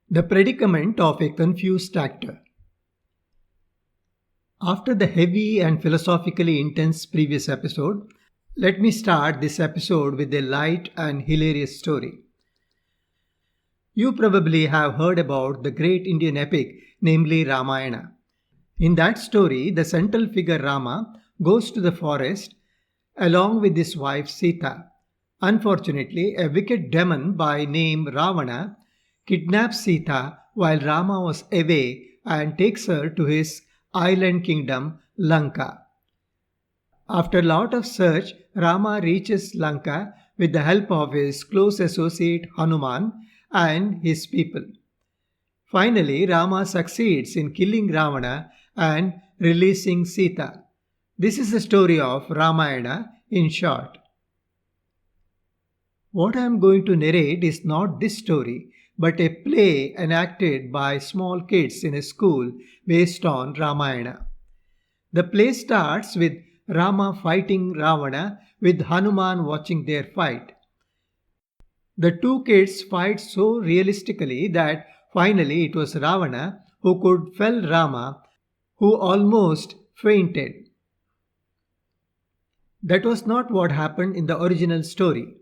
The predicament of a confused actor. After the heavy and philosophically intense previous episode, let me start this episode with a light and hilarious story. You probably have heard about the great Indian epic, namely Ramayana. In that story, the central figure Rama goes to the forest along with his wife Sita. Unfortunately, a wicked demon by name Ravana kidnaps Sita while Rama was away and takes her to his island kingdom Lanka. After a lot of search, Rama reaches Lanka with the help of his close associate Hanuman and his people. Finally, Rama succeeds in killing Ravana and releasing Sita. This is the story of Ramayana in short. What I am going to narrate is not this story, but a play enacted by small kids in a school based on Ramayana. The play starts with Rama fighting Ravana with Hanuman watching their fight. The two kids fight so realistically that finally it was Ravana who could fell Rama, who almost fainted. That was not what happened in the original story.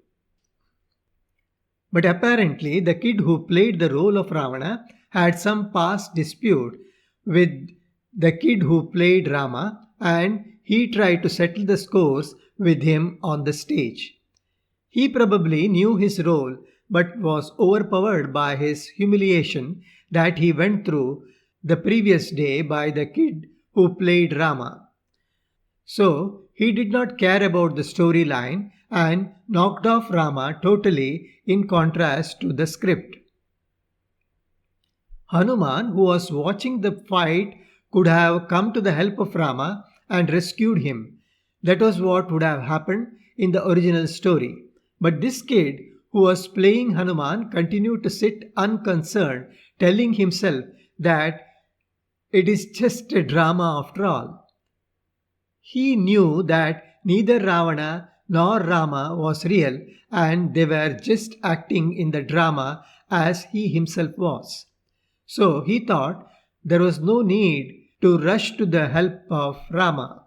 But apparently, the kid who played the role of Ravana had some past dispute with the kid who played Rama, and he tried to settle the scores with him on the stage. He probably knew his role but was overpowered by his humiliation that he went through the previous day by the kid who played Rama. So he did not care about the storyline and knocked off Rama totally in contrast to the script. Hanuman, who was watching the fight, could have come to the help of Rama and rescued him. That was what would have happened in the original story. But this kid who was playing Hanuman continued to sit unconcerned, telling himself that it is just a drama after all. He knew that neither Ravana nor Rama was real and they were just acting in the drama as he himself was. So he thought there was no need to rush to the help of Rama.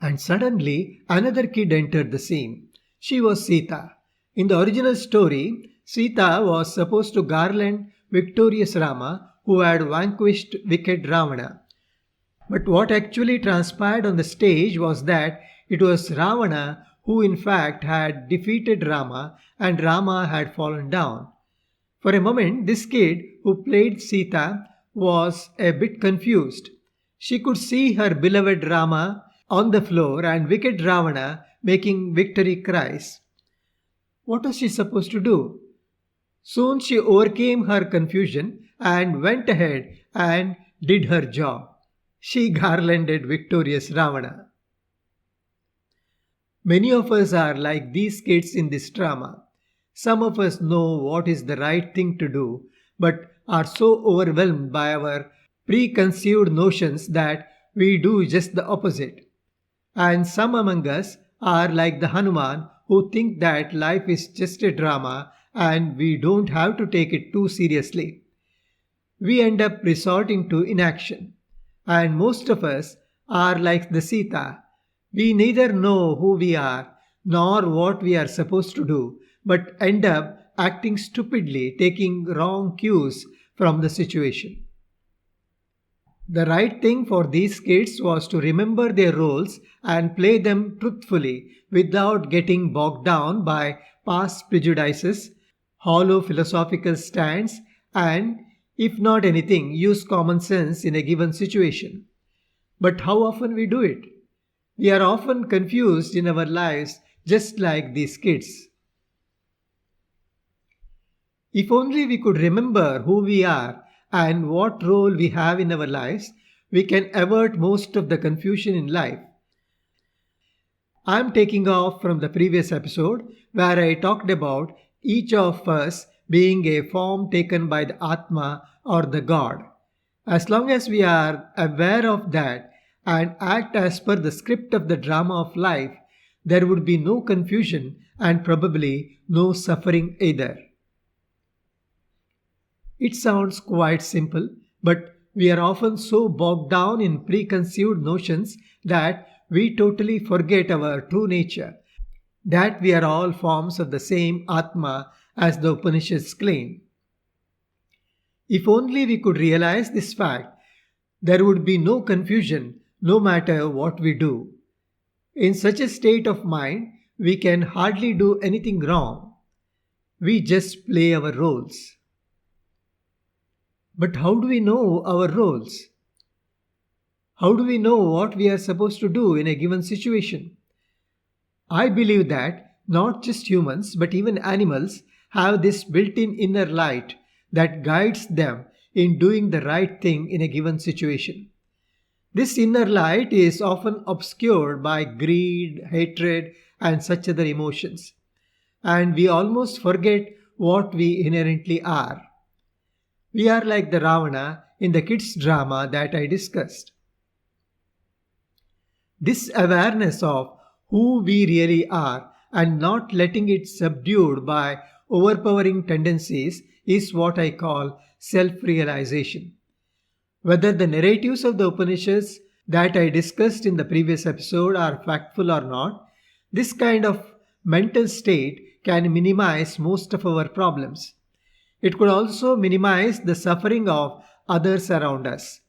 And suddenly another kid entered the scene. She was Sita. In the original story, Sita was supposed to garland victorious Rama who had vanquished wicked Ravana. But what actually transpired on the stage was that it was Ravana who in fact had defeated Rama and Rama had fallen down. For a moment, this kid who played Sita was a bit confused. She could see her beloved Rama on the floor and wicked Ravana making victory cries. What was she supposed to do? Soon she overcame her confusion and went ahead and did her job. She garlanded victorious Ravana. Many of us are like these kids in this drama. Some of us know what is the right thing to do, but are so overwhelmed by our preconceived notions that we do just the opposite. And some among us are like the Hanuman who think that life is just a drama and we don't have to take it too seriously. We end up resorting to inaction. And most of us are like the Sita. We neither know who we are nor what we are supposed to do, but end up acting stupidly, taking wrong cues from the situation. The right thing for these kids was to remember their roles and play them truthfully without getting bogged down by past prejudices, hollow philosophical stands, and, if not anything, use common sense in a given situation. But how often we do it? We are often confused in our lives just like these kids. If only we could remember who we are and what role we have in our lives, we can avert most of the confusion in life. I am taking off from the previous episode where I talked about each of us being a form taken by the Atma or the God. As long as we are aware of that and act as per the script of the drama of life, there would be no confusion and probably no suffering either. It sounds quite simple, but we are often so bogged down in preconceived notions that we totally forget our true nature, that we are all forms of the same Atma as the Upanishads claim. If only we could realize this fact, there would be no confusion no matter what we do. In such a state of mind, we can hardly do anything wrong. We just play our roles. But how do we know our roles? How do we know what we are supposed to do in a given situation? I believe that not just humans but even animals have this built in inner light that guides them in doing the right thing in a given situation. This inner light is often obscured by greed, hatred, and such other emotions, and we almost forget what we inherently are. We are like the Ravana in the kids' drama that I discussed. This awareness of who we really are and not letting it subdued by overpowering tendencies is what I call self realization. Whether the narratives of the Upanishads that I discussed in the previous episode are factful or not, this kind of mental state can minimize most of our problems. It could also minimize the suffering of others around us.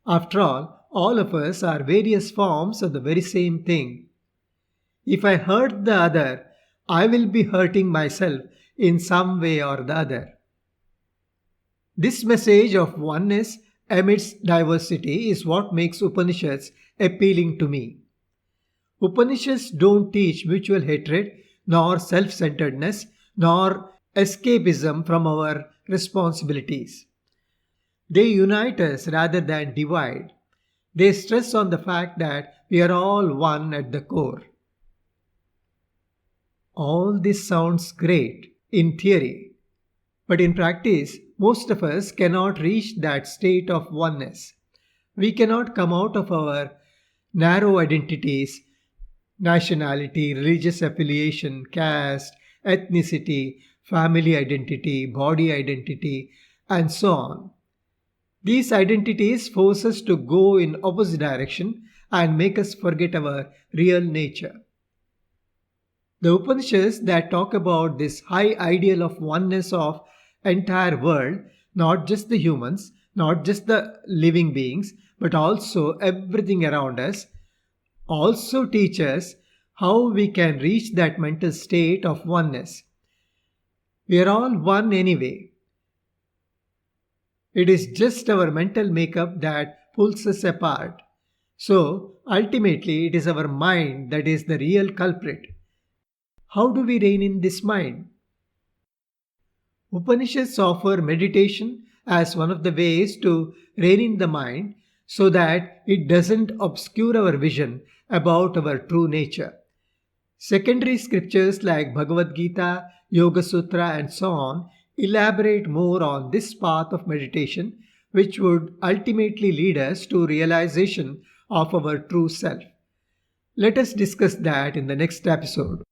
After all of us are various forms of the very same thing. If I hurt the other, I will be hurting myself in some way or the other. This message of oneness amidst diversity is what makes Upanishads appealing to me. Upanishads don't teach mutual hatred, nor self centeredness, nor escapism from our responsibilities. They unite us rather than divide. They stress on the fact that we are all one at the core. All this sounds great in theory, but in practice, most of us cannot reach that state of oneness. We cannot come out of our narrow identities, nationality, religious affiliation, caste, ethnicity, family identity, body identity, and so on. These identities force us to go in opposite direction and make us forget our real nature. The Upanishads that talk about this high ideal of oneness of entire world, not just the humans, not just the living beings, but also everything around us, also teach us how we can reach that mental state of oneness. We are all one anyway. It is just our mental makeup that pulls us apart. So, ultimately, it is our mind that is the real culprit. How do we rein in this mind? Upanishads offer meditation as one of the ways to rein in the mind so that it doesn't obscure our vision about our true nature. Secondary scriptures like Bhagavad Gita, Yoga Sutra, and so on elaborate more on this path of meditation, which would ultimately lead us to realization of our true self. Let us discuss that in the next episode.